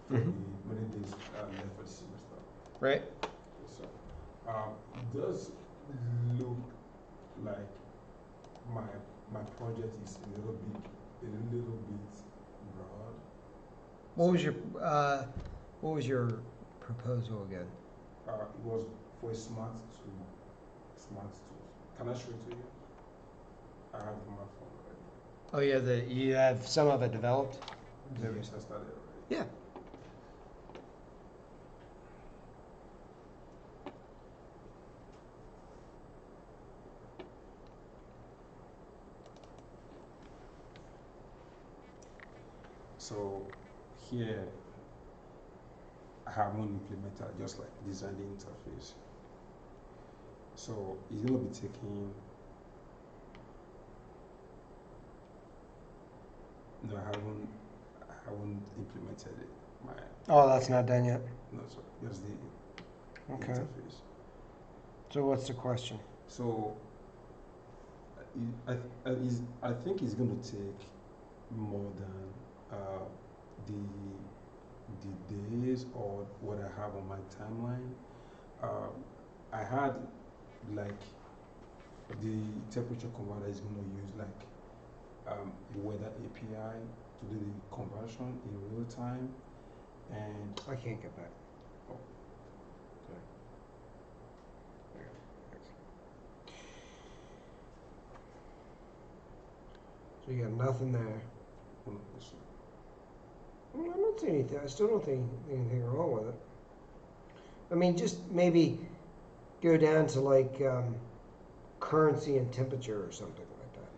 for the many days left for the semester. Right. So, it does look like my my project is a little bit broad. What was your what was your proposal again? It was for a smart tools. Can I show it to you? I have it on my phone already. Oh yeah, you have some of it developed. Yes, I started already. Yeah. So here I haven't implemented, just like design the interface. So it's gonna be taking. No, I haven't implemented it. My Oh, that's not done yet. no, sorry, just the Okay. interface. So what's the question? So I think it's going to take more than the days or what I have on my timeline. Uh, I had like the temperature converter is going to use like a weather API to do the conversion in real time, and I can't get back. oh, sorry. So you got nothing there. Oh, no, this one. I don't see anything. I still don't think anything wrong with it. I mean, just maybe go down to like currency and temperature or something like that.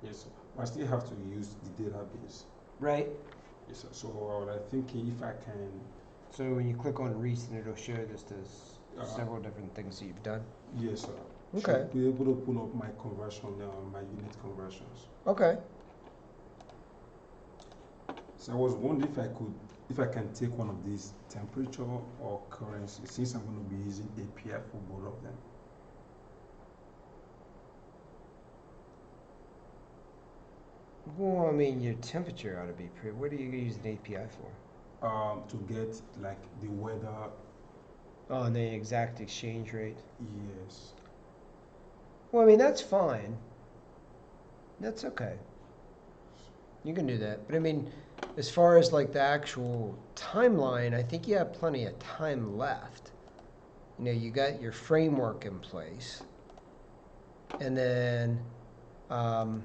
Yes, sir. I still have to use the database. Right. Yes, sir. So I think if I can, So when you click on recent, it'll show this as uh, several different things that you've done. yes, sir. Okay. Should be able to pull up my conversion now, my unit conversions. Okay. So I was wondering if I can take one of these temperature or currency, since I'm going to be using API for both of them. Well, I mean, your temperature ought to be pretty. What do you use an API for? To get like the weather. Oh, and the exact exchange rate. Yes. Well, I mean, that's fine. That's okay. You can do that. But I mean, as far as like the actual timeline, I think you have plenty of time left. You know, you got your framework in place. And then, oh,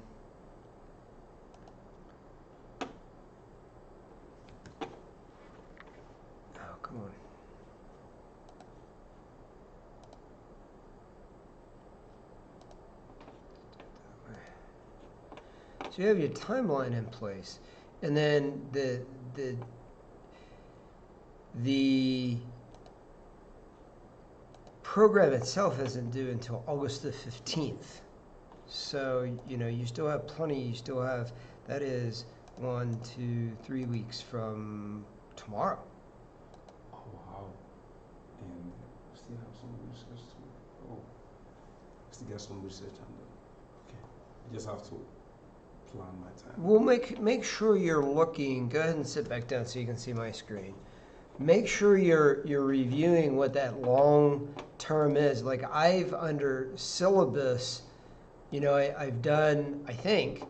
come on. So you have your timeline in place, and then the program itself isn't due until August the 15th. So you know you still have plenty. You still have, that is 1, 2, 3 weeks from tomorrow. Oh wow. And we still have some research to. Oh, still get some research under. Okay. I just have to plan my time. We'll make sure you're looking. Go ahead and sit back down so you can see my screen. Make sure you're reviewing what that long term is. Like I've under syllabus, you know, I've done, I think,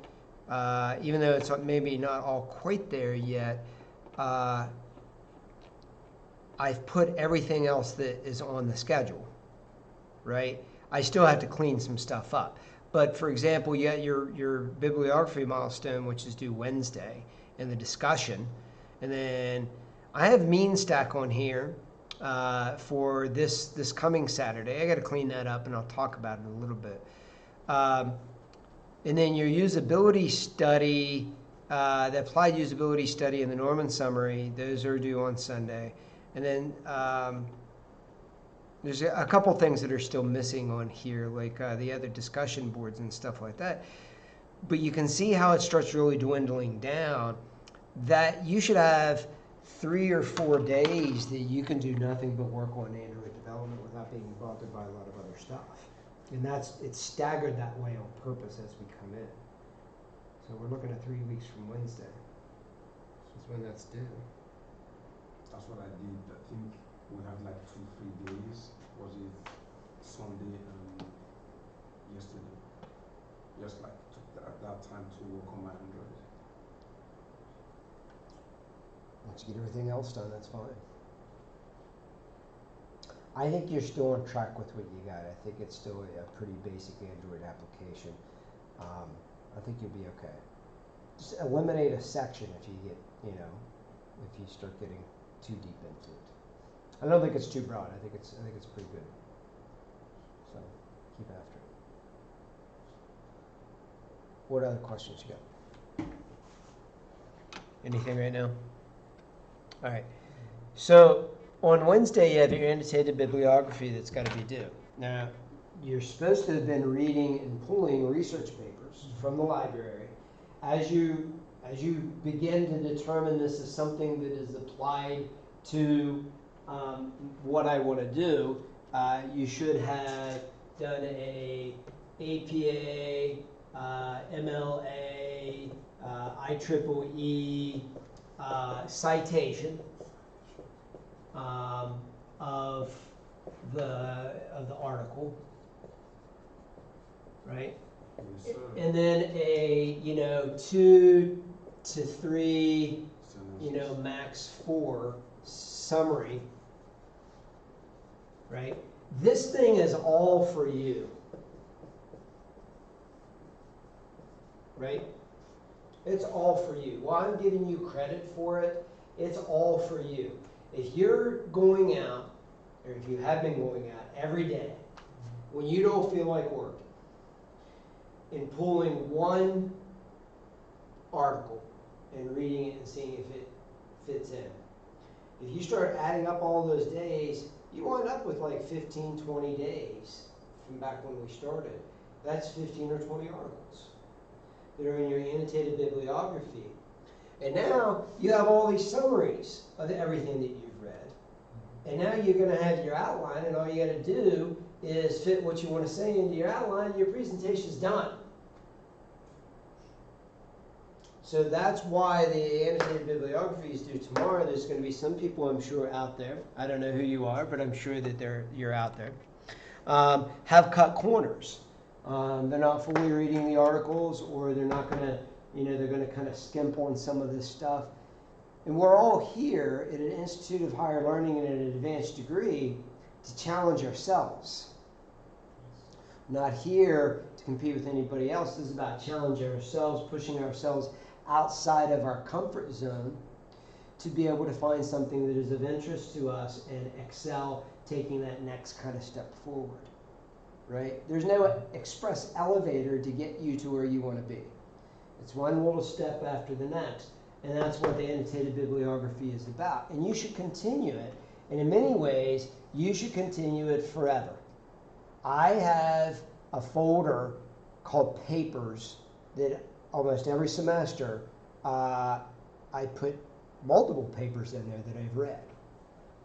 even though it's maybe not all quite there yet, I've put everything else that is on the schedule, right? I still have to clean some stuff up. But for example, you got your bibliography milestone, which is due Wednesday, and the discussion. And then I have mean stack on here for this coming Saturday. I got to clean that up, and I'll talk about it a little bit. And then your usability study, the applied usability study and the Norman summary, those are due on Sunday. And then there's a couple things that are still missing on here, like the other discussion boards and stuff like that. But you can see how it starts really dwindling down, that you should have 3 or 4 days that you can do nothing but work on Android development without being bothered by a lot of other stuff. And it's staggered that way on purpose as we come in. So we're looking at 3 weeks from Wednesday. This is when that's due. That's what I did. I think we had like 2 3 days. Was it Sunday and yesterday? Just like took that time to work on my Android. Once you get everything else done, that's fine. I think you're still on track with what you got. I think it's still a pretty basic Android application. I think you'll be okay. Just eliminate a section if you get, if you start getting too deep into it. I don't think it's too broad. I think it's pretty good. So keep after it. What other questions you got? Anything right now? All right. So on Wednesday, you have your annotated bibliography that's got to be due. Now, you're supposed to have been reading and pulling research papers from the library. As you begin to determine this is something that is applied to what I want to do, you should have done a APA, MLA, IEEE citation of the article, right? Yes, sir. And then a 2 to 3, max 4 summary, right? This thing is all for you, right? It's all for you. While I'm giving you credit for it, it's all for you. If you're going out, or if you have been going out every day, when you don't feel like working, and pulling one article and reading it and seeing if it fits in, if you start adding up all those days, you wind up with like 15, 20 days from back when we started. That's 15 or 20 articles that are in your annotated bibliography. And now you have all these summaries of everything that you've read. And now you're going to have your outline, and all you got to do is fit what you want to say into your outline, and your presentation's done. So that's why the annotated bibliography is due tomorrow. There's going to be some people, I'm sure, out there. I don't know who you are, but I'm sure that you're out there. Have cut corners. They're not fully reading the articles, or they're not going to, they're going to kind of skimp on some of this stuff. And we're all here at an Institute of Higher Learning and at an advanced degree to challenge ourselves. Not here to compete with anybody else. This is about challenging ourselves, pushing ourselves outside of our comfort zone to be able to find something that is of interest to us and excel, taking that next kind of step forward. Right? There's no express elevator to get you to where you want to be. It's one little step after the next. And that's what the annotated bibliography is about. And you should continue it. And in many ways, you should continue it forever. I have a folder called Papers that almost every semester I put multiple papers in there that I've read.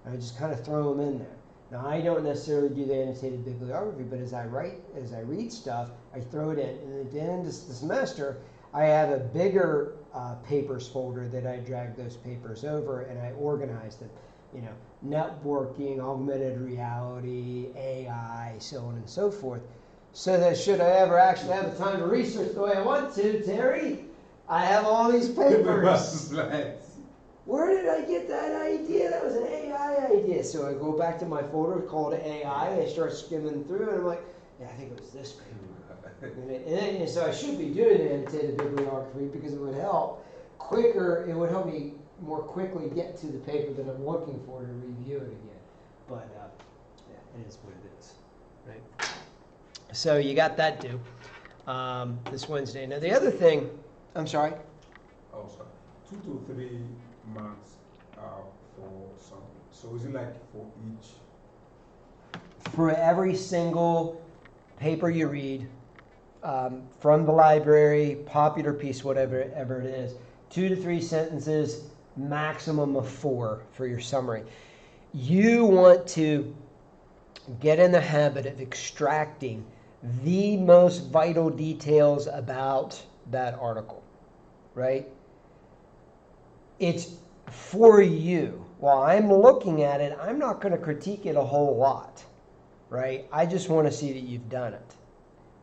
I just kind of throw them in there. Now, I don't necessarily do the annotated bibliography, but as I read stuff, I throw it in. And at the end of the semester, I have a bigger papers folder that I drag those papers over, and I organize them. Networking, augmented reality, AI, so on and so forth. So that should I ever actually have the time to research the way I want to, Terry, I have all these papers. Where did I get that idea? That was an AI idea. So I go back to my folder called AI, I start skimming through, and I'm like, yeah, I think it was this paper. And so I should be doing the annotated bibliography because it would help quicker. It would help me more quickly get to the paper that I'm looking for to review it again. But yeah, it is what it is, right? So you got that due this Wednesday. Now the other thing, I'm sorry. Oh, sorry. 2 to 3 marks for some. So is it like for each? For every single paper you read, from the library, popular piece, whatever it is, 2 to 3 sentences, maximum of 4 for your summary. You want to get in the habit of extracting the most vital details about that article, right? It's for you. while I'm looking at it, I'm not going to critique it a whole lot, right? I just want to see that you've done it.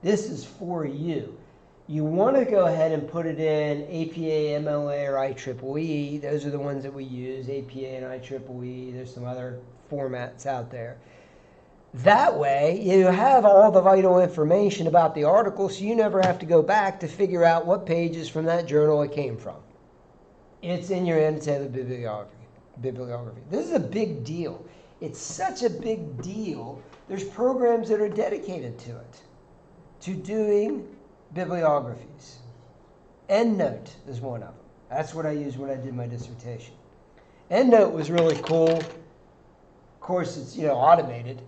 This is for you. You want to go ahead and put it in APA, MLA, or IEEE. Those are the ones that we use, APA and IEEE. There's some other formats out there. That way, you have all the vital information about the article, so you never have to go back to figure out what pages from that journal it came from. It's in your annotated bibliography. This is a big deal. It's such a big deal. There's programs that are dedicated to it, to doing bibliographies. EndNote is one of them. That's what I used when I did my dissertation. EndNote was really cool. Of course, it's automated.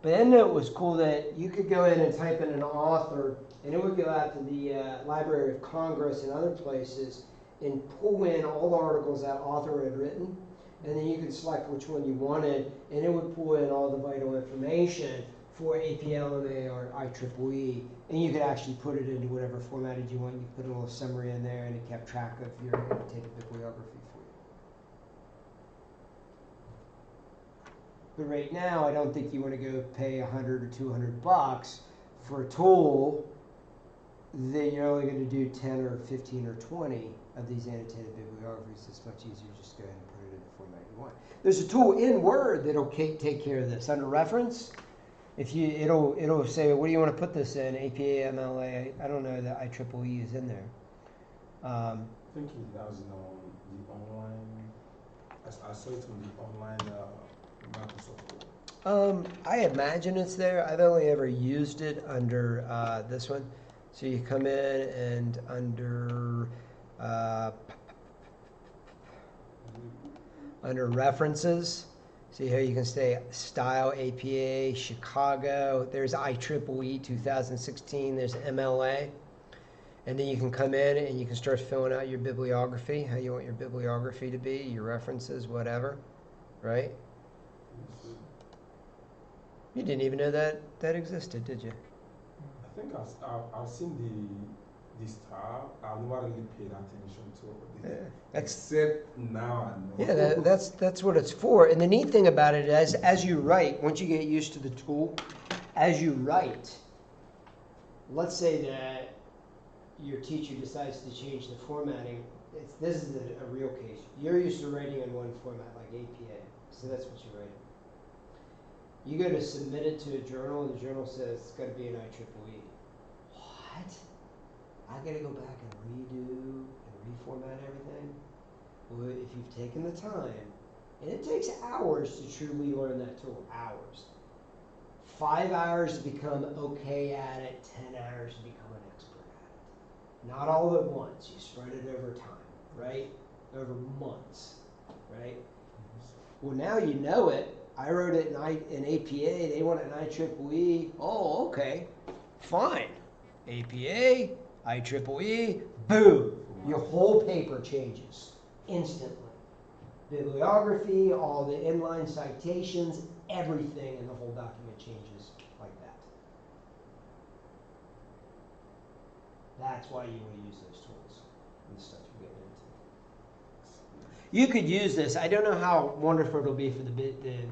But EndNote was cool that you could go in and type in an author, and it would go out to the Library of Congress and other places and pull in all the articles that author had written, and then you could select which one you wanted, and it would pull in all the vital information for APLMA or IEEE, and you could actually put it into whatever formatted you want. You put a little summary in there, and it kept track of your annotated bibliography for you. But right now, I don't think you want to go pay $100 or $200 for a tool that you're only going to do 10 or 15 or 20 of these annotated bibliographies. It's much easier just go ahead and put it in the format you want. There's a tool in Word that'll take care of this. Under Reference, it'll say, what do you want to put this in? APA, MLA. I don't know that IEEE is in there. I think it was on the online. I saw it on the online Microsoft. I imagine it's there. I've only ever used it under this one. So you come in and under references, see how you can say style APA, Chicago. There's IEEE 2016. There's MLA. And then you can come in and you can start filling out your bibliography, how you want your bibliography to be, your references, whatever, right? You didn't even know that existed, did you? I think I've seen this tab. I've never really paid attention to it. Yeah, except now I know. Yeah, that's what it's for. And the neat thing about it is, as you write, once you get used to the tool, as you write, let's say that your teacher decides to change the formatting. This is a real case. You're used to writing in one format, like APA, so that's what you're writing. You go to submit it to a journal, and the journal says it's got to be an IEEE. What? I got to go back and redo and reformat everything? Well, if you've taken the time, and it takes hours to truly learn that tool, hours. 5 hours to become okay at it, 10 hours to become an expert at it. Not all at once, you spread it over time, right? Over months, right? Well, now you know it. I wrote it in APA, they want an IEEE. Oh, okay, fine. APA, IEEE, boom. Your whole paper changes instantly. Bibliography, all the inline citations, everything in the whole document changes like that. That's why you want to use those tools and the stuff you're getting into. You could use this. I don't know how wonderful it'll be for the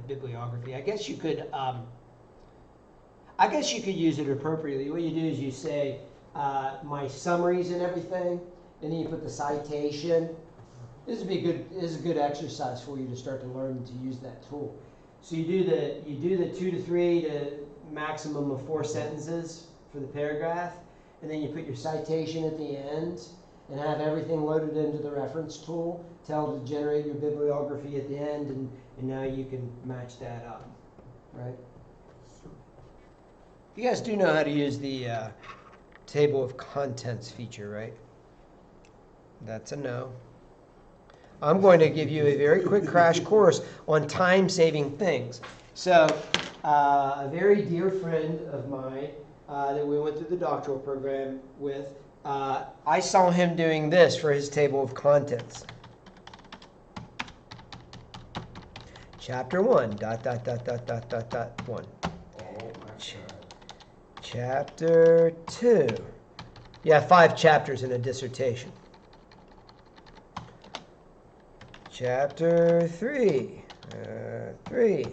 bibliography. I guess you could use it appropriately. What you do is you say my summaries and everything, and then you put the citation. This is a good exercise for you to start to learn to use that tool. So you do the 2 to 3 to maximum of 4 sentences for the paragraph, and then you put your citation at the end, and have everything loaded into the reference tool. Tell it to generate your bibliography at the end, and now you can match that up, right? You guys do know how to use the table of contents feature, right? That's a no. I'm going to give you a very quick crash course on time-saving things. So, a very dear friend of mine that we went through the doctoral program with, I saw him doing this for his table of contents. Chapter 1, ... 1. Chapter 2. You have 5 chapters in a dissertation. Chapter 3. 3.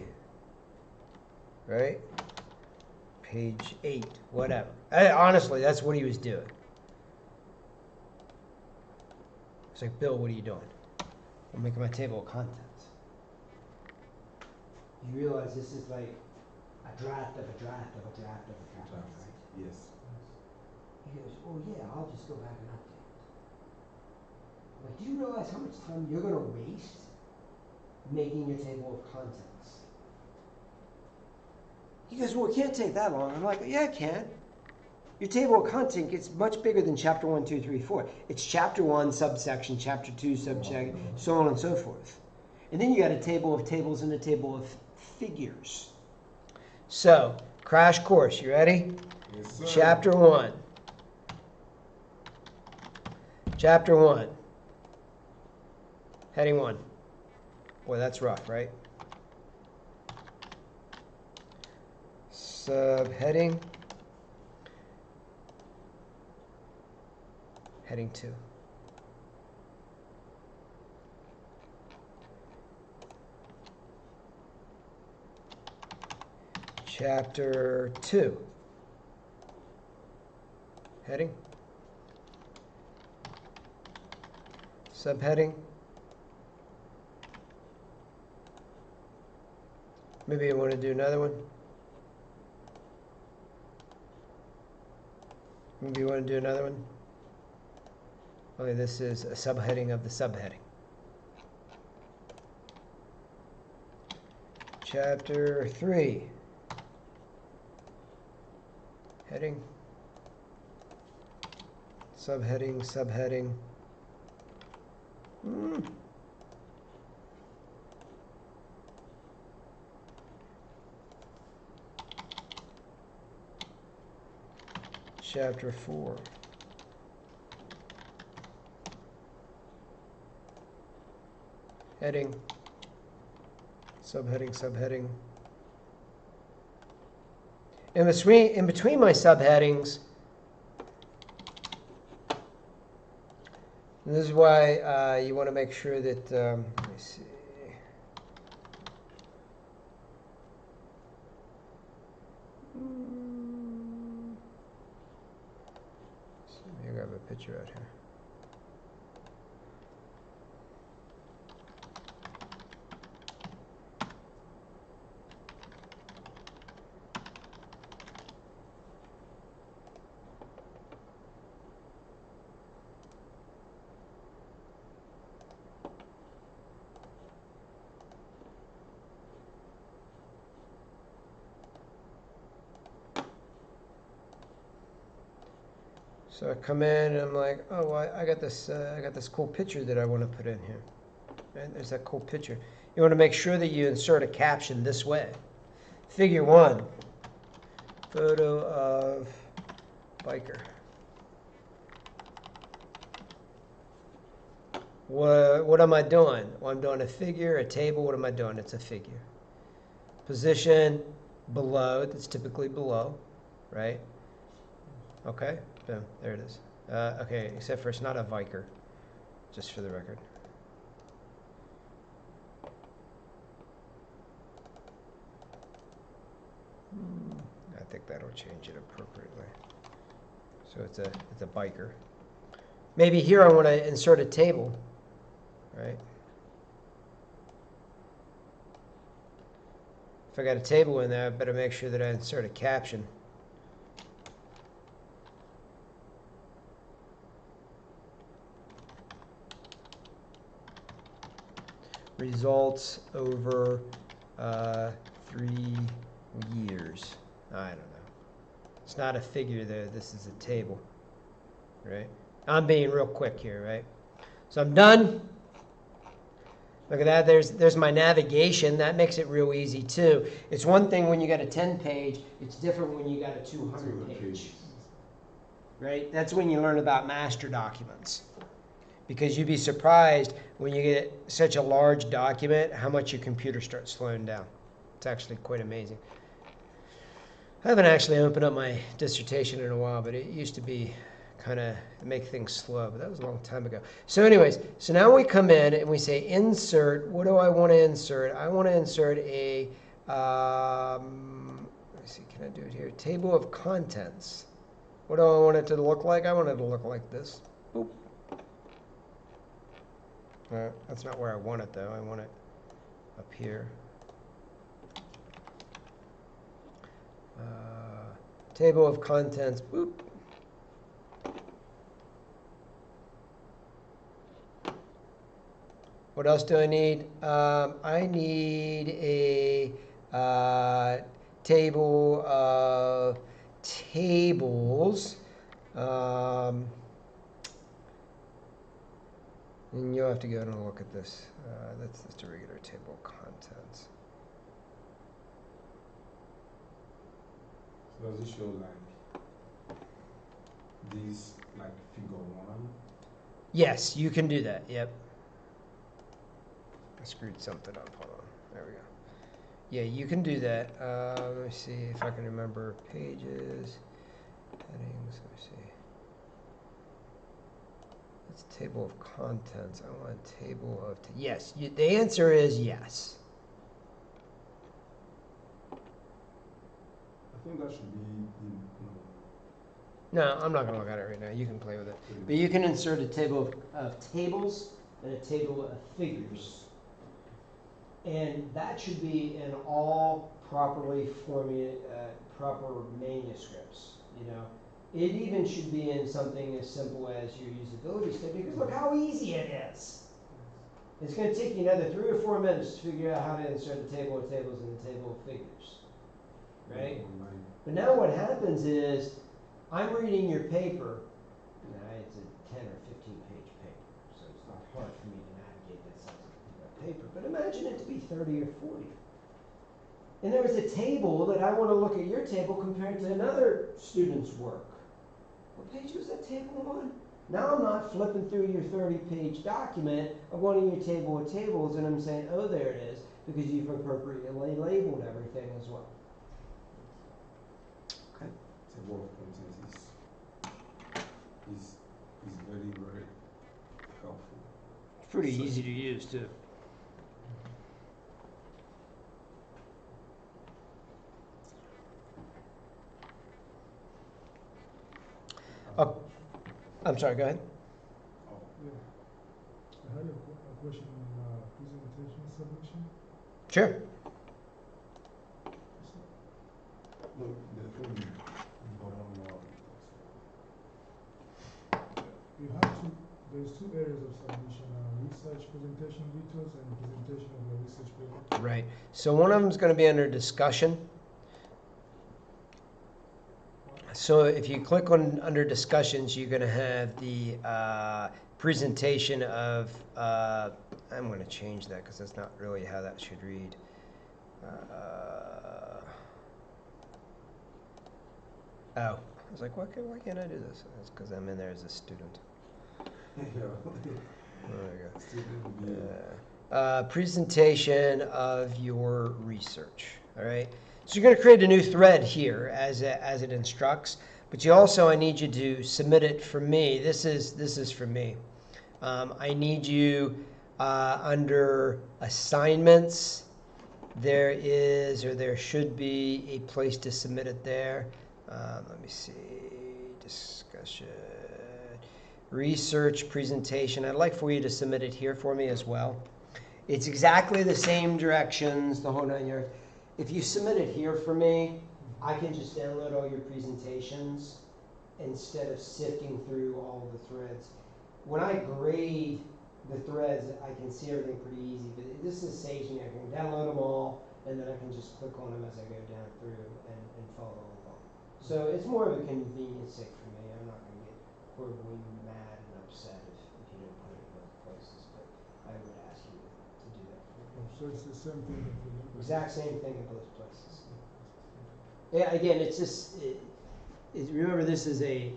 Right? Page 8. Whatever. Honestly, that's what he was doing. It's like, Bill, what are you doing? I'm making my table of contents. You realize this is like a draft of a draft of a draft of a draft, right? Yes. He goes, oh yeah, I'll just go back and update. Like, do you realize how much time you're going to waste making your table of contents? He goes, well, it can't take that long. I'm like, yeah, it can. Your table of contents gets much bigger than chapter 1, 2, 3, 4. It's chapter 1, subsection, chapter 2, subsection, so on and so forth. And then you got a table of tables and a table of figures. So, crash course, you ready? Yes, sir. Chapter 1. Chapter 1. Heading 1. Boy, that's rough, right? Subheading. Heading 2. Chapter 2. Heading. Subheading. Maybe I want to do another one. Maybe you want to do another one. Okay, this is a subheading of the subheading. Chapter 3. Heading. Subheading, subheading. Chapter 4. Heading. Subheading, subheading. In between my subheadings, and this is why you want to make sure that, let me see. Maybe I grab a picture out here. So I come in and I'm like, oh, I got this cool picture that I want to put in here. And there's that cool picture. You want to make sure that you insert a caption this way. Figure 1, photo of biker. What am I doing? Well, I'm doing a figure, a table. What am I doing? It's a figure. Position below. That's typically below, right? Okay. Boom, there it is. Okay, except for it's not a Viker, just for the record. I think that'll change it appropriately. So it's a biker. Maybe here I want to insert a table, right? If I got a table in there, I better make sure that I insert a caption. Results over 3 years. I don't know. It's not a figure there. This is a table, right? I'm being real quick here, right? So I'm done. Look at that. There's my navigation. That makes it real easy too. It's one thing when you got a 10-page. It's different when you got a 200-page. Right? That's when you learn about master documents. Because you'd be surprised when you get such a large document how much your computer starts slowing down. It's actually quite amazing. I haven't actually opened up my dissertation in a while, but it used to be kind of make things slow, but that was a long time ago. So anyways, so now we come in and we say insert. What do I want to insert? I want to insert a, let's see, can I do it here? Table of contents. What do I want it to look like? I want it to look like this. Boop. That's not where I want it though. I want it up here. Table of contents. Boop. What else do I need? I need a table of tables. And you'll have to go and look at this. That's just a regular table of contents. So does it show like this, like figure 1? Yes, you can do that. Yep. I screwed something up. Hold on. There we go. Yeah, you can do that. Let me see if I can remember pages, headings. Let me see. It's table of contents. I want a table of. Yes, the answer is yes. I think that should be in. No, I'm not going to look at it right now. You can play with it. But you can insert a table of tables and a table of figures. And that should be in all properly proper manuscripts, you know. It even should be in something as simple as your usability statement, because look how easy it is. It's going to take you another 3 or 4 minutes to figure out how to insert the table of tables and the table of figures, right? But now what happens is, I'm reading your paper. Now it's a 10 or 15 page paper, so it's not hard for me to navigate that size of paper. But imagine it to be 30 or 40. And there was a table that I want to look at your table compared to another student's work. What page was that table on? Now I'm not flipping through your 30-page document of one of your table of tables and I'm saying, oh, there it is, because you've appropriately labeled everything as well. Okay. Table of contents is very, very helpful. It's pretty easy to use too. Oh, I'm sorry, go ahead. Yeah. I had a question on presentation submission. Sure. No, the phone bottom You have there's 2 areas of submission, research presentation details and presentation of your research paper. Right. So one of them is going to be under discussion. So if you click on under discussions, you're going to have the presentation of, I'm going to change that because that's not really how that should read. Oh, I was like, why can't I do this? That's because I'm in there as a student. There we go. Presentation of your research. All right. So you're going to create a new thread here as it instructs, but you also, I need you to submit it for me. This is for me. I need you under assignments. There should be a place to submit it there. Let me see. Discussion. Research presentation. I'd like for you to submit it here for me as well. It's exactly the same directions, the whole 9 yards. If you submit it here for me, I can just download all your presentations instead of sifting through all the threads. When I grade the threads, I can see everything pretty easy, but this is saves me. I can download them all, and then I can just click on them as I go down through and follow along. So it's more of a convenience sake for me. I'm not going to get horribly mad and upset if you don't put it in both places, but I would ask you to do that for me. So it's the same thing. Exact same thing in both places. Yeah, again, it's just, remember this is a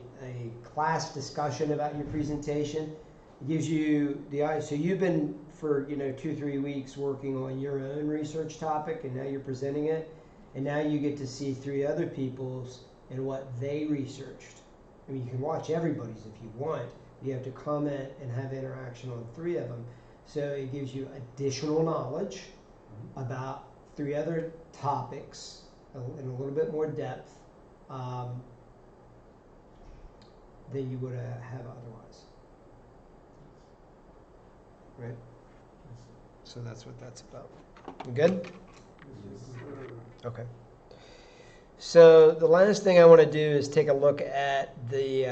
class discussion about your presentation. It gives you so you've been for 2-3 weeks working on your own research topic, and now you're presenting it, and now you get to see 3 other people's and what they researched. I mean, you can watch everybody's if you want. You have to comment and have interaction on 3 of them. So it gives you additional knowledge about 3 other topics in a little bit more depth than you would have otherwise. Right? So that's what that's about. You good? Okay. So the last thing I want to do is take a look at the,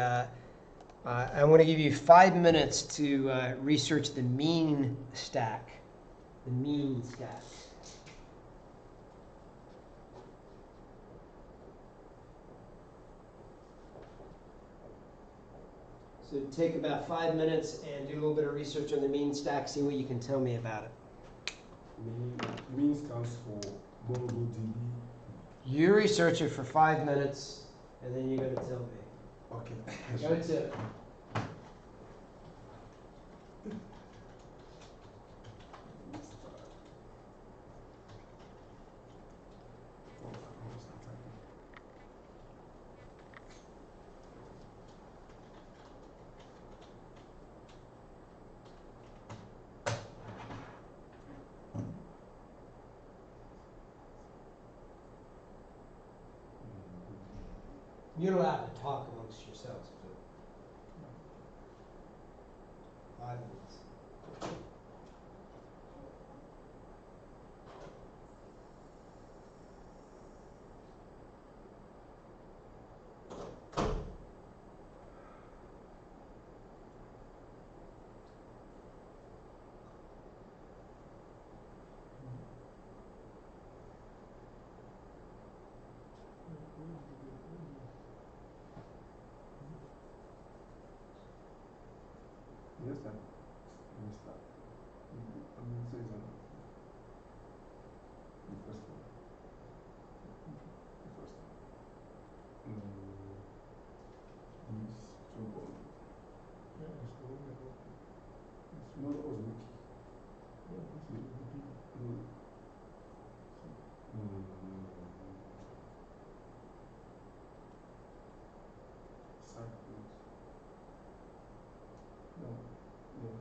I want to give you 5 minutes to research the mean stack. The mean stack. So take about 5 minutes and do a little bit of research on the mean stack, see what you can tell me about it. Mean stands for MongoDB. You research it for 5 minutes, and then you're going to tell me. Okay. Go to it. You don't have to talk amongst yourselves. 5 minutes. Yes, sir. Yes, sir. I'm going to say something. The first one. The first one. These two bones. No, that was Wiki. Cycles. No, yeah.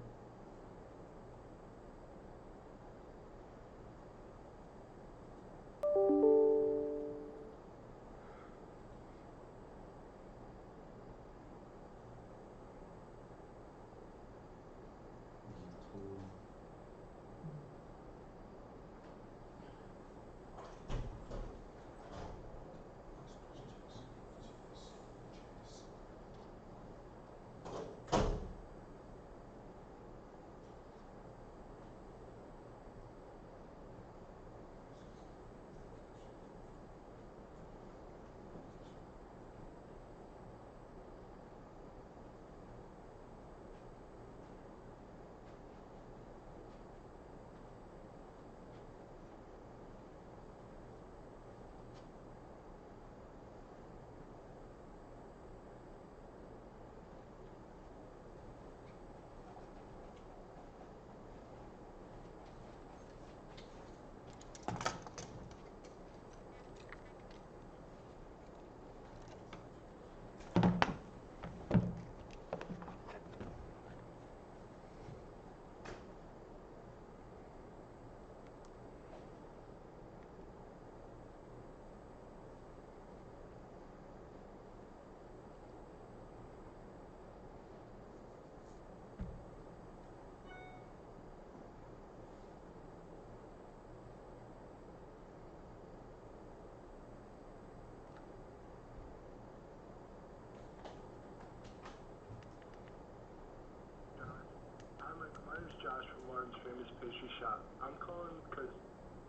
My name is Josh from Martin's Famous Pastry Shop. I'm calling because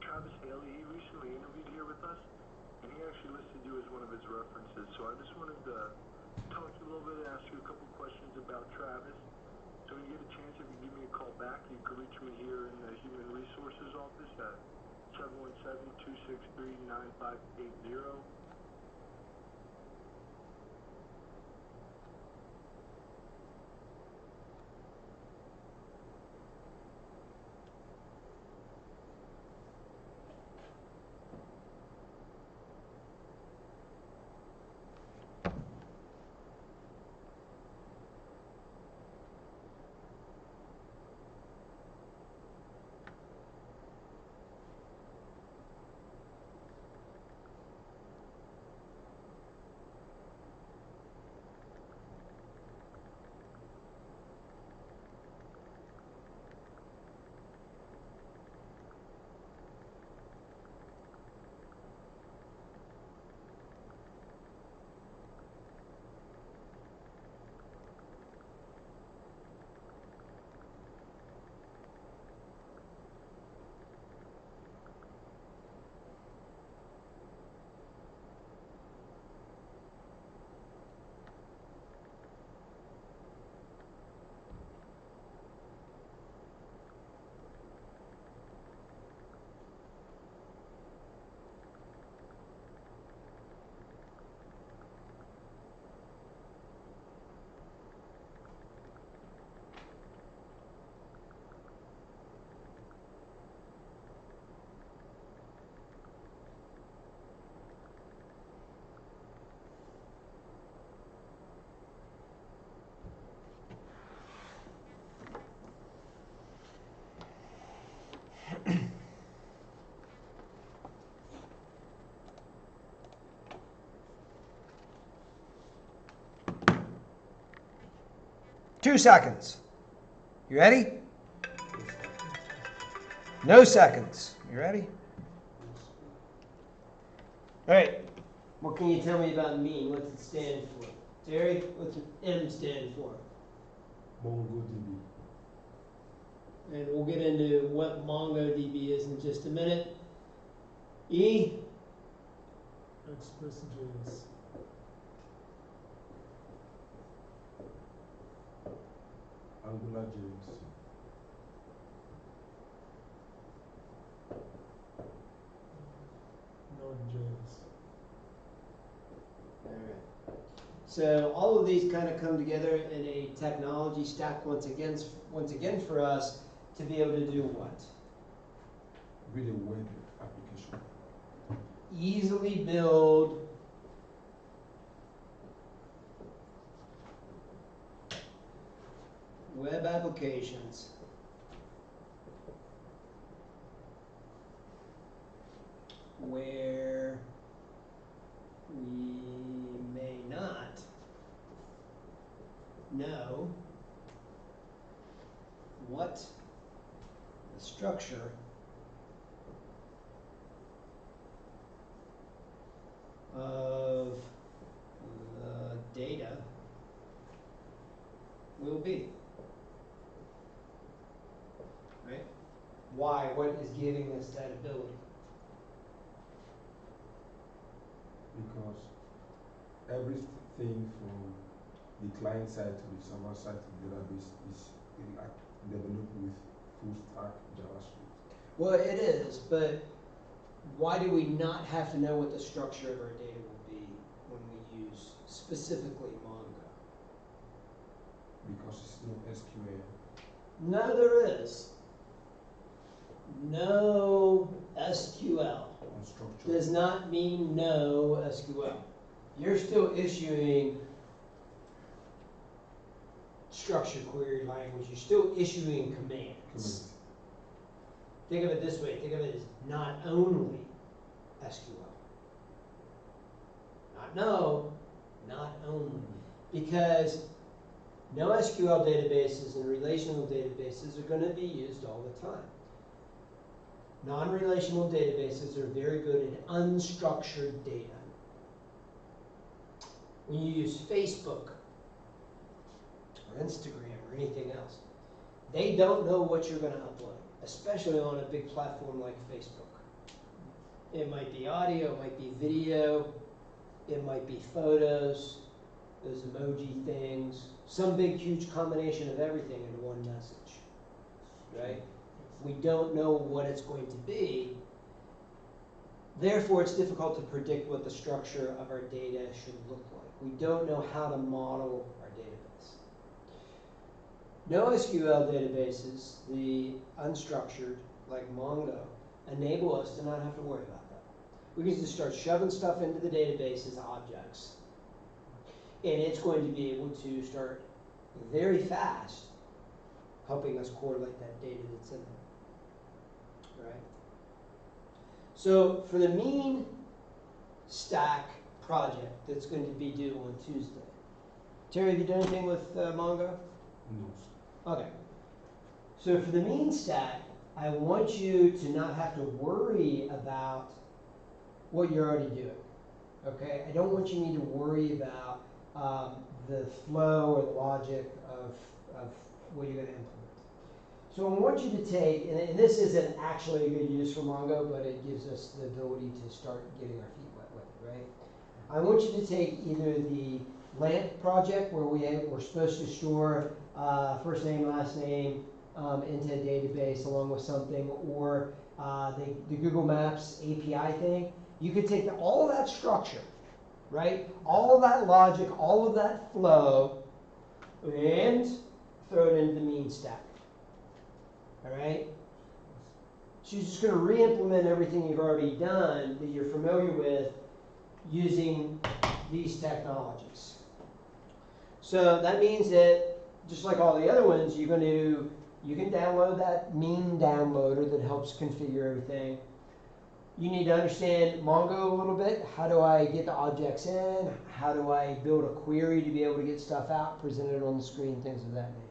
Travis Haley, he recently interviewed here with us, and he actually listed you as one of his references. So I just wanted to talk to you a little bit and ask you a couple questions about Travis. So when you get a chance, if you give me a call back, you can reach me here in the Human Resources office at 717-263-9580. 2 seconds. You ready? No seconds. You ready? All right. What can you tell me about mean? What's it stand for? Terry, what's an M stand for? MongoDB. And we'll get into what MongoDB is in just a minute. E? Express.js. AngularJS. Node.js. All right. So all of these kind of come together in a technology stack once again for us to be able to do what? With a web application. Easily build web applications where we may not know what the structure of the data will be. Right? Why? What is giving us that ability? Because everything from the client side to the server side to the database is developed with full stack JavaScript. Well, it is, but why do we not have to know what the structure of our data will be when we use specifically Mongo? Because it's no SQL. No, there is. No SQL Unstructured. does not mean no SQL. You're still issuing structured query language. You're still issuing commands. Correct. Think of it this way. Think of it as not only SQL. Not no, not only. Because NoSQL databases and relational databases are going to be used all the time. Non-relational databases are very good at unstructured data. When you use Facebook or Instagram or anything else, they don't know what you're going to upload, especially on a big platform like Facebook. It might be audio, it might be video, it might be photos, those emoji things, some big huge combination of everything into one message, right? We don't know what it's going to be. Therefore, it's difficult to predict what the structure of our data should look like. We don't know how to model our database. NoSQL databases, the unstructured, like Mongo, enable us to not have to worry about that. We can just start shoving stuff into the database as objects. And it's going to be able to start very fast helping us correlate that data that's in there. Right? So for the mean stack project that's going to be due on Tuesday. Terry, have you done anything with Mongo? No. Okay. So for the mean stack, I want you to not have to worry about what you're already doing. Okay? I don't want you to need to worry about the flow or the logic of what you're going to implement. So I want you to take, and this isn't actually a good use for Mongo, but it gives us the ability to start getting our feet wet with it, right? I want you to take either the LAMP project, where we're supposed to store first name, last name into a database along with something, or the Google Maps API thing. You could take all of that structure, right? All of that logic, all of that flow, and throw it into the mean stack. All right? So you're just going to re-implement everything you've already done that you're familiar with using these technologies. So that means that just like all the other ones, you can download that mean downloader that helps configure everything. you need to understand Mongo a little bit. How do I get the objects in? How do I build a query to be able to get stuff out, present it on the screen, things of that nature.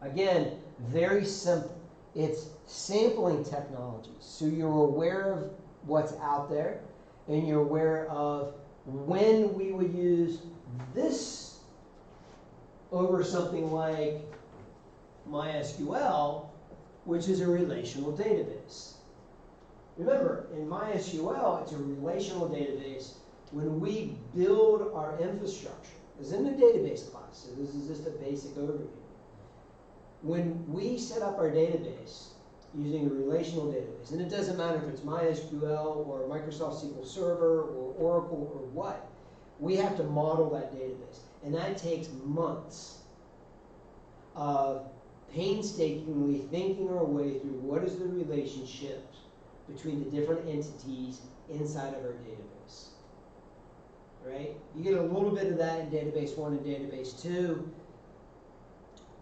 Again, very simple. It's sampling technologies. So you're aware of what's out there, and you're aware of when we would use this over something like MySQL, which is a relational database. Remember, in MySQL, it's a relational database. When we build our infrastructure, it's in the database class, so this is just a basic overview. When we set up our database using a relational database, and it doesn't matter if it's MySQL or Microsoft SQL Server or Oracle or what, we have to model that database. And that takes months of painstakingly thinking our way through what is the relationship between the different entities inside of our database. Right? You get a little bit of that in database 1 and database 2,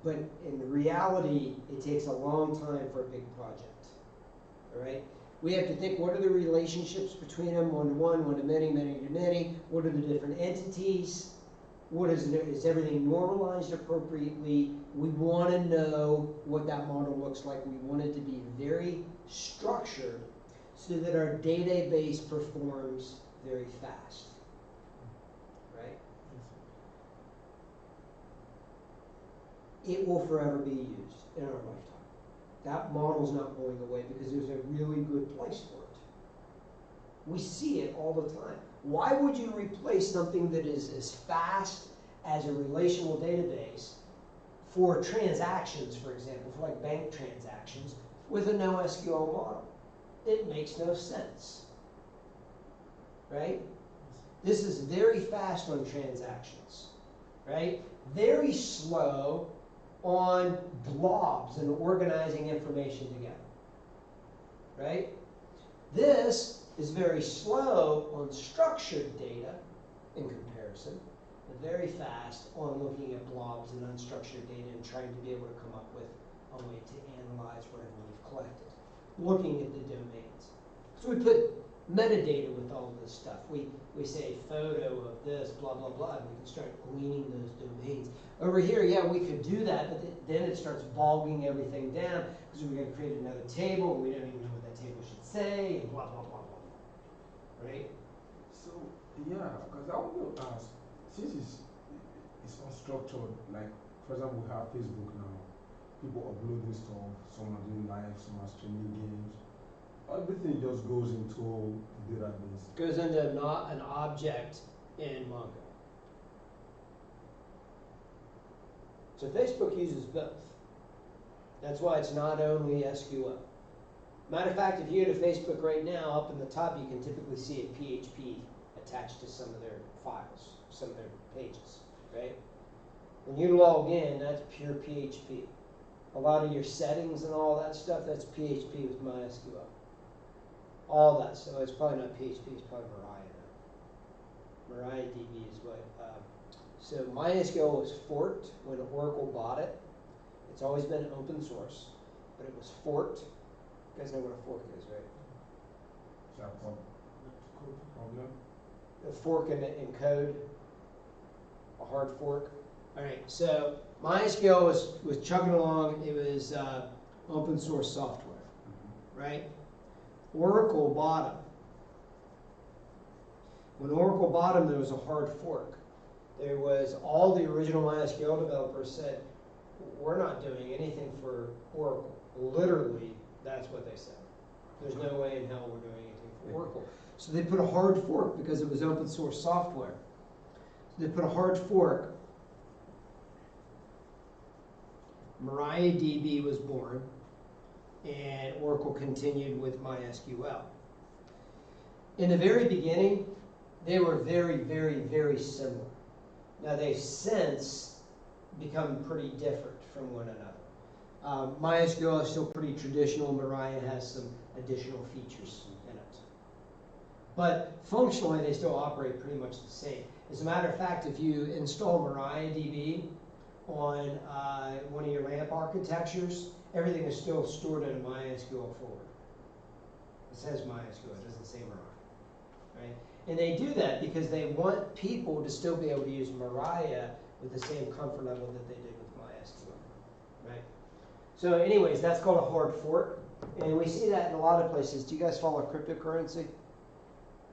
but in reality, it takes a long time for a big project. All right? We have to think, what are the relationships between them, one-to-one, one-to-many, many-to-many? What are the different entities? What is everything normalized appropriately? We want to know what that model looks like. We want it to be very structured so that our database performs very fast. Right? It will forever be used in our lifetime. That model's not going away because there's a really good place for it. We see it all the time. Why would you replace something that is as fast as a relational database for transactions, for example, for like bank transactions, with a NoSQL model? It makes no sense. Right? This is very fast on transactions. Right? Very slow on blobs and organizing information together. Right? This is very slow on structured data in comparison, but very fast on looking at blobs and unstructured data and trying to be able to come up with a way to analyze whatever we've collected, looking at the domains. So we put metadata with all of this stuff. We say photo of this, blah, blah, blah, and we can start gleaning those domains. Over here, yeah, we could do that, but then it starts bogging everything down because we've got to create another table, and we don't even know what that table should say, and blah, blah, blah, blah. Right? So, yeah, because I want to ask, since it's unstructured, like, for example, we have Facebook now, people uploading stuff, some are doing live, some are streaming games. Everything just goes into the database. Goes into not an object in Mongo. So Facebook uses both. That's why it's not only SQL. Matter of fact, if you go to Facebook right now, up in the top, you can typically see a PHP attached to some of their files, some of their pages, right? When you log in, that's pure PHP. A lot of your settings and all that stuff, that's PHP with MySQL. All that, so it's probably not PHP, it's probably Mariah now. MariahDB is what, so MySQL was forked when Oracle bought it. It's always been open source, but it was forked. You guys know what a fork is, right? Is that a problem? A fork in code, a hard fork. All right, so MySQL was chugging along. It was open source software, right? Oracle bought them. When Oracle bought them, there was a hard fork. There was all the original MySQL developers said, we're not doing anything for Oracle. Literally, that's what they said. There's no way in hell we're doing anything for Oracle. So they put a hard fork because it was open source software. So they put a hard fork. MariahDB was born, and Oracle continued with MySQL. In the very beginning, they were very, very, very similar. Now they've since become pretty different from one another. MySQL is still pretty traditional. Mariah has some additional features in it. But functionally, they still operate pretty much the same. As a matter of fact, if you install MariahDB on one of your LAMP architectures, everything is still stored in a MySQL folder. It says MySQL, it doesn't say Mariah, right? And they do that because they want people to still be able to use Mariah with the same comfort level that they did with MySQL, right? So anyways, that's called a hard fork. And we see that in a lot of places. Do you guys follow cryptocurrency? Do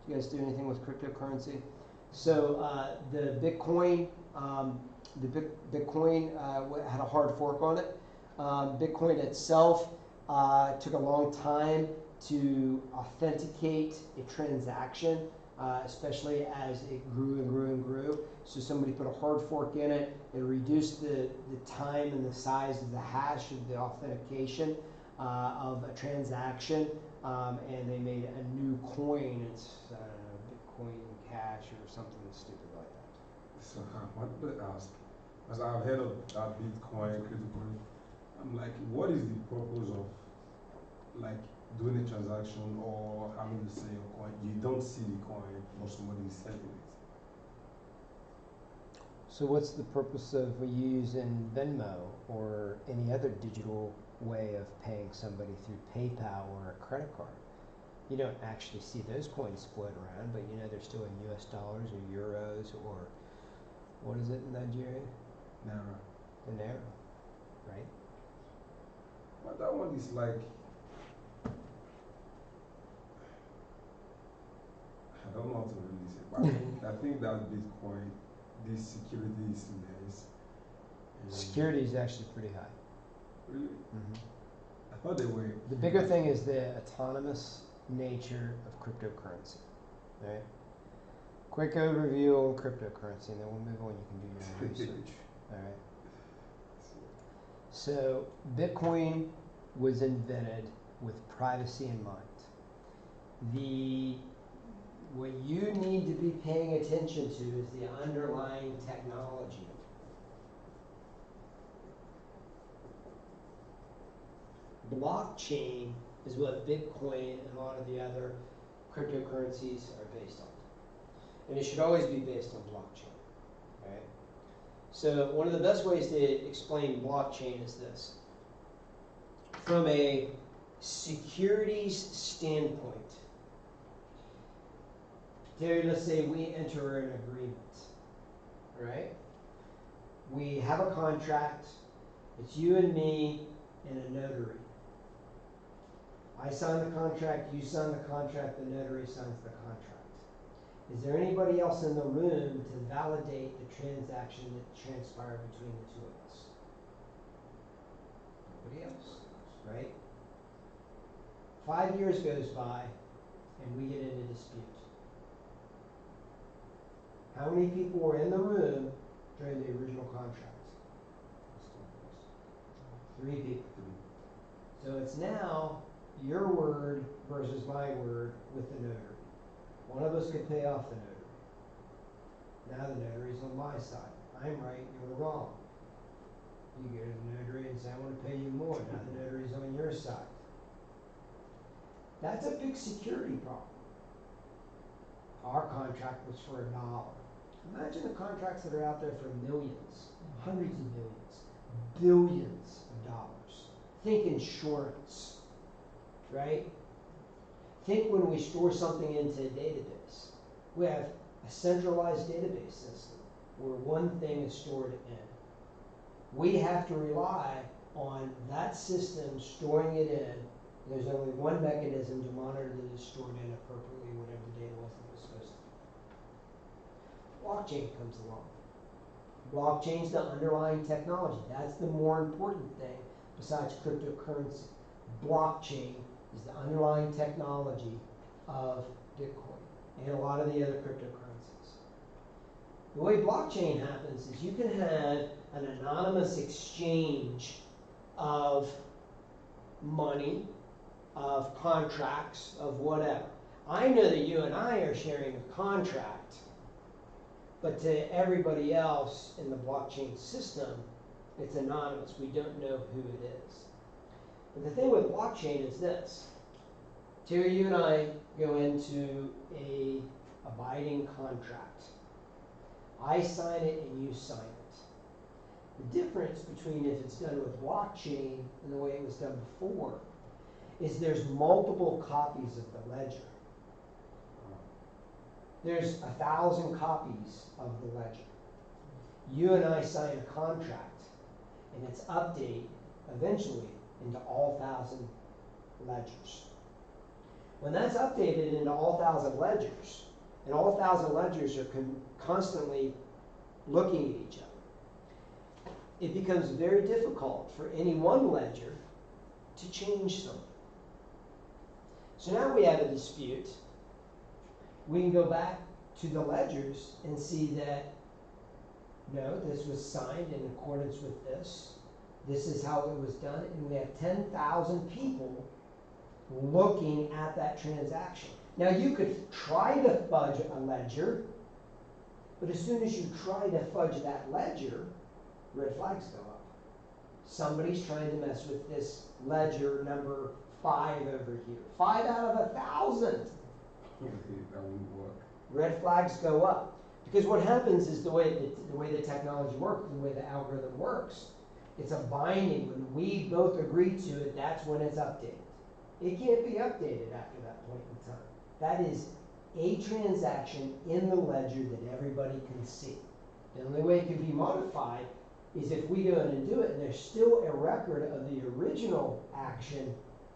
you guys do anything with cryptocurrency? So the Bitcoin, had a hard fork on it. Bitcoin itself took a long time to authenticate a transaction, especially as it grew and grew and grew. So somebody put a hard fork in it. It reduced the time and the size of the hash of the authentication of a transaction, and they made a new coin. It's Bitcoin Cash or something stupid like that. So I want to ask, as I've heard of Bitcoin, cryptocurrency, I'm like, what is the purpose of like doing a transaction or having to sell your coin? You don't see the coin, but somebody is selling it. So what's the purpose of using Venmo or any other digital way of paying somebody through PayPal or a credit card? You don't actually see those coins float around, but you know they're still in US dollars or euros or what is it in Nigeria? Naira. The naira, right? But that one is like, I don't know how to really say, but I think that Bitcoin, this security is less. Security is actually pretty high. Really? Mm-hmm. I thought they were. The bigger thing is the autonomous nature of cryptocurrency, right? Quick overview on cryptocurrency, and then we'll move on. You can do your own research, all right? So Bitcoin was invented with privacy in mind. What you need to be paying attention to is the underlying technology. Blockchain is what Bitcoin and a lot of the other cryptocurrencies are based on. And it should always be based on blockchain, right? So one of the best ways to explain blockchain is this. From a securities standpoint, Terry, let's say we enter an agreement, right? We have a contract. It's you and me and a notary. I sign the contract, you sign the contract, the notary signs the contract. Is there anybody else in the room to validate the transaction that transpired between the two of us? Nobody else, right? 5 years goes by and we get in a dispute. How many people were in the room during the original contract? 3 people. So it's now your word versus my word with the notary. One of us could pay off the notary. Now the notary's on my side. I'm right, you're wrong. You go to the notary and say, I want to pay you more. Now the notary's on your side. That's a big security problem. Our contract was for $1. Imagine the contracts that are out there for millions, hundreds of millions, billions of dollars. Think insurance, right? Think when we store something into a database. We have a centralized database system where one thing is stored in. We have to rely on that system storing it in. There's only one mechanism to monitor that it's stored in appropriately, whatever the data was that was supposed to be. Blockchain comes along. Blockchain's the underlying technology. That's the more important thing besides cryptocurrency. Blockchain is the underlying technology of Bitcoin and a lot of the other cryptocurrencies. The way blockchain happens is you can have an anonymous exchange of money, of contracts, of whatever. I know that you and I are sharing a contract, but to everybody else in the blockchain system, it's anonymous. We don't know who it is. But the thing with blockchain is this. Terry, you and I go into a abiding contract. I sign it and you sign it. The difference between if it's done with blockchain and the way it was done before is there's multiple copies of the ledger. There's 1,000 copies of the ledger. You and I sign a contract, and it's updated eventually into all 1,000 ledgers. When that's updated into all 1,000 ledgers, and all 1,000 ledgers are constantly looking at each other, it becomes very difficult for any one ledger to change something. So now we have a dispute. We can go back to the ledgers and see that, no, this was signed in accordance with this. This is how it was done, and we have 10,000 people looking at that transaction. Now you could try to fudge a ledger, but as soon as you try to fudge that ledger, red flags go up. Somebody's trying to mess with this ledger number 5 over here. 5 out of 1,000. That wouldn't work. Red flags go up. Because what happens is the way the technology works, the way the algorithm works, it's a binding. When we both agree to it, that's when it's updated. It can't be updated after that point in time. That is a transaction in the ledger that everybody can see. The only way it can be modified is if we go in and do it, and there's still a record of the original action,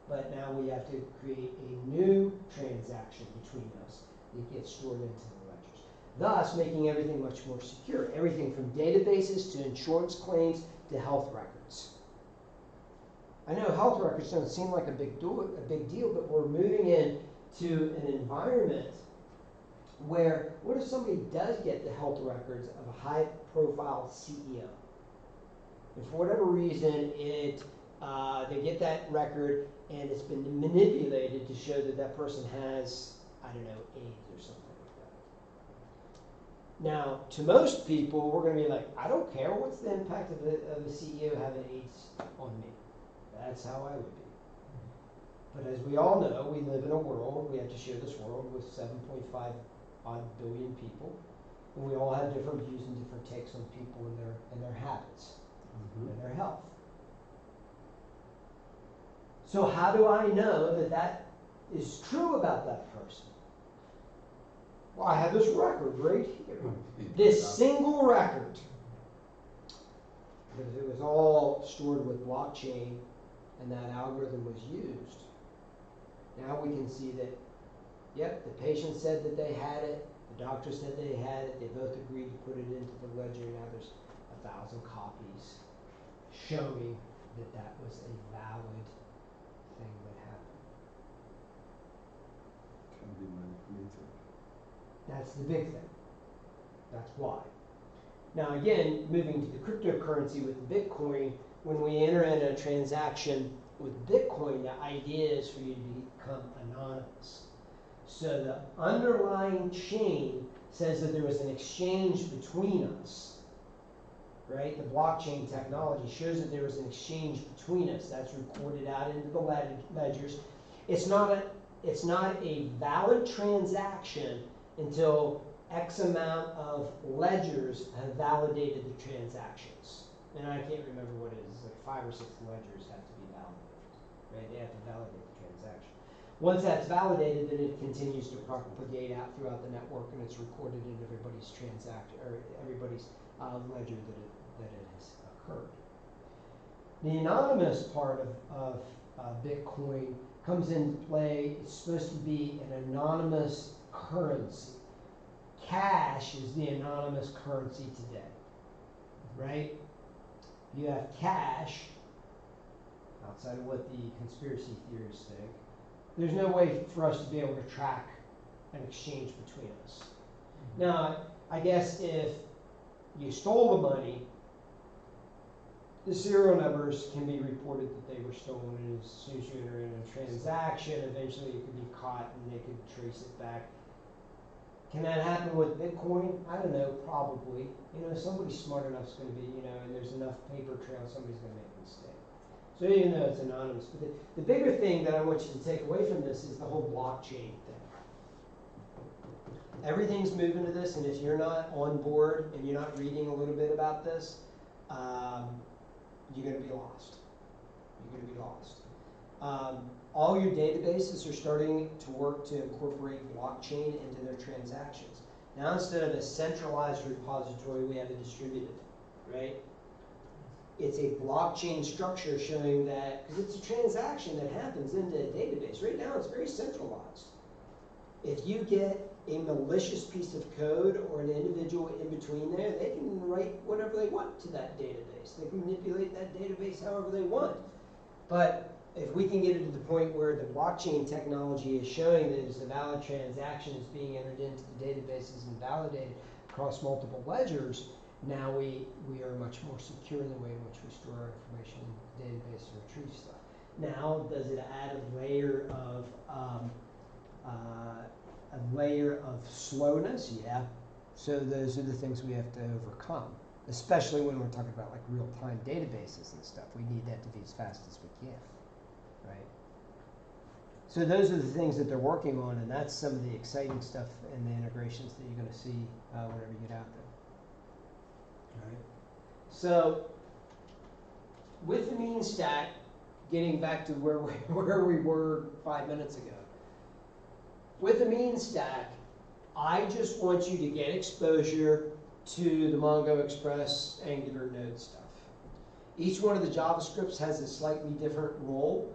but now we have to create a new transaction between us that gets stored into the ledgers, thus making everything much more secure. Everything from databases to insurance claims to health records. I know health records don't seem like a big deal, but we're moving into an environment where, what if somebody does get the health records of a high-profile CEO? And for whatever reason, they get that record and it's been manipulated to show that that person has, I don't know, AIDS or something like that. Now, to most people, we're going to be like, I don't care. What's the impact of a CEO having AIDS on me? That's how I would be. But as we all know, we live in a world, we have to share this world with 7.5 odd billion people. And we all have different views and different takes on people and their habits and their health. So how do I know that that is true about that person? Well, I have this record right here. This single record. Because it was all stored with blockchain and that algorithm was used. Now we can see that, yep, the patient said that they had it, the doctor said they had it, they both agreed to put it into the ledger. Now there's 1,000 copies showing that that was a valid thing that happened. Can be manipulated. That's the big thing. That's why. Now again, moving to the cryptocurrency with Bitcoin, when we enter in a transaction with Bitcoin, the idea is for you to become anonymous. So the underlying chain says that there was an exchange between us, right? The blockchain technology shows that there was an exchange between us. That's recorded out into the ledgers. It's not a valid transaction until X amount of ledgers have validated the transactions. And I can't remember what it is. It's like 5 or 6 ledgers have to be validated, right? They have to validate the transaction. Once that's validated, then it continues to propagate out throughout the network, and it's recorded in everybody's transaction or everybody's ledger that it has occurred. The anonymous part of Bitcoin comes into play. It's supposed to be an anonymous currency. Cash is the anonymous currency today, right? You have cash, outside of what the conspiracy theorists think, there's no way for us to be able to track an exchange between us. Now, I guess if you stole the money, the serial numbers can be reported that they were stolen, and as soon as you enter in a transaction, eventually it could be caught and they could trace it back. Can that happen with Bitcoin? I don't know, probably. You know, somebody smart enough is going to be, and there's enough paper trail, somebody's going to make a mistake. So even though it's anonymous, but the bigger thing that I want you to take away from this is the whole blockchain thing. Everything's moving to this, and if you're not on board and you're not reading a little bit about this, you're going to be lost. You're going to be lost. All your databases are starting to work to incorporate blockchain into their transactions. Now instead of a centralized repository, we have a distributed, right? It's a blockchain structure showing that, because it's a transaction that happens into a database. Right now it's very centralized. If you get a malicious piece of code or an individual in between there, they can write whatever they want to that database. They can manipulate that database however they want. But if we can get it to the point where the blockchain technology is showing that it's a valid transaction is being entered into the databases and validated across multiple ledgers, now we are much more secure in the way in which we store our information in the database and retrieve stuff. Now, does it add a layer of slowness? Yeah. So those are the things we have to overcome, especially when we're talking about like real-time databases and stuff. We need that to be as fast as we can, right? So those are the things that they're working on, and that's some of the exciting stuff and the integrations that you're going to see whenever you get out there. Right. So with the mean stack, getting back to where we were 5 minutes ago, with the mean stack, I just want you to get exposure to the Mongo Express Angular Node stuff. Each one of the JavaScripts has a slightly different role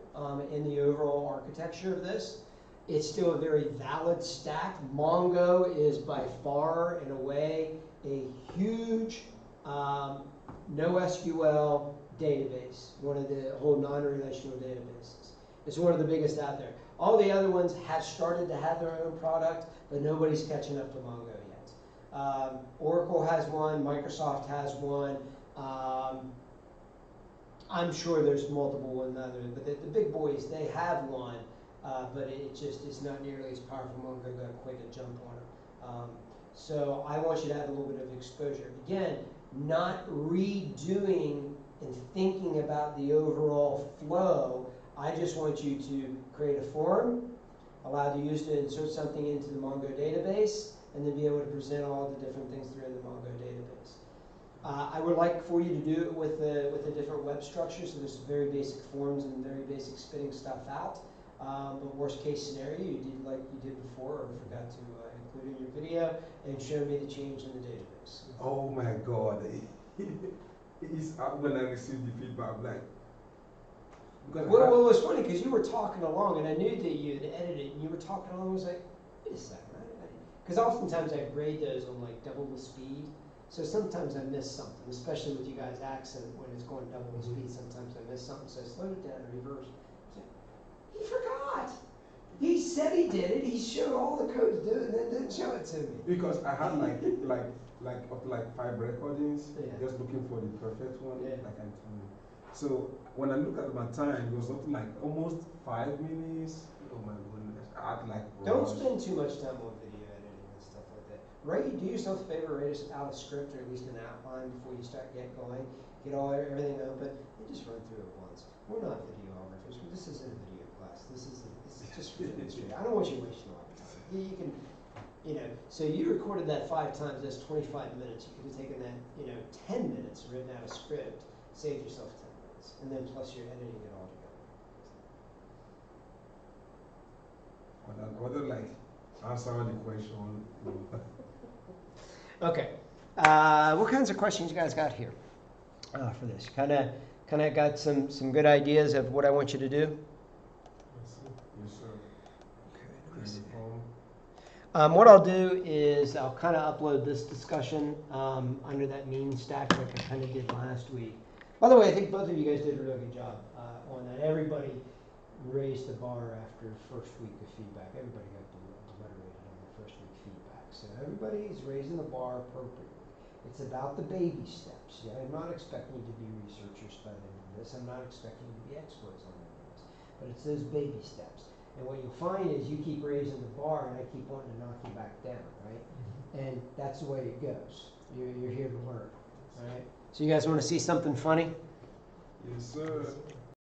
in the overall architecture of this. It's still a very valid stack. Mongo is by far, in a way, a huge NoSQL database, one of the whole non-relational databases. It's one of the biggest out there. All the other ones have started to have their own product, but nobody's catching up to Mongo yet. Oracle has one, Microsoft has one. I'm sure there's multiple and others, but the big boys, they have one, but it just is not nearly as powerful. Mongo got quite a jump on it. So I want you to have a little bit of exposure. Again, not redoing and thinking about the overall flow. I just want you to create a form, allow the user to insert something into the Mongo database, and then be able to present all the different things that are in the Mongo database. I would like for you to do it with a different web structure, so there's very basic forms and very basic spitting stuff out. But worst case scenario, you did like you did before, or forgot to include in your video, and show me the change in the database. Oh my God. When I received the feedback, like, Well, it was funny because you were talking along, and I knew that you had edited, and you were talking along. I was like, wait a second, because oftentimes I grade those on like double the speed, so sometimes I miss something, especially with you guys' accent when it's going double the speed. Sometimes I miss something, so I slowed it down and reversed. He forgot. He said he did it. He showed all the code to do it, and then didn't show it to me. Because I had up to 5 recordings, Yeah. just looking for the perfect one, Yeah. like I'm telling you. So when I look at my time, it was something like almost 5 minutes. Oh my goodness, I had like. Don't rush. spend too much time on video editing and stuff like that. Do yourself a favor, write us out a script or at least an outline before you start getting going. Get everything open and just run through it once. We're not videographers. This isn't a video class. This is just for demonstration. I don't want you wasting a lot of time. You can, so you recorded that 5 times. That's 25 minutes. You could have taken that, 10 minutes, written out a script, saved yourself 10 minutes, and then plus you're editing it all together. Other like answer the question. Okay. What kinds of questions you guys got here for this? Kind of got some good ideas of what I want you to do. Yes, sir. Okay, what I'll do is I'll kind of upload this discussion under that mean stack like I kind of did last week. By the way, I think both of you guys did a really good job on that. Everybody raised the bar after first week of feedback. Everybody got demotivated on the first week feedback. So everybody's raising the bar appropriately. It's about the baby steps. Yeah, I'm not expecting you to be researchers by the end of this. I'm not expecting you to be experts on any of this. But it's those baby steps. And what you'll find is you keep raising the bar and I keep wanting to knock you back down, right? And that's the way it goes. You're here to learn, all right? So you guys want to see something funny? Yes, sir.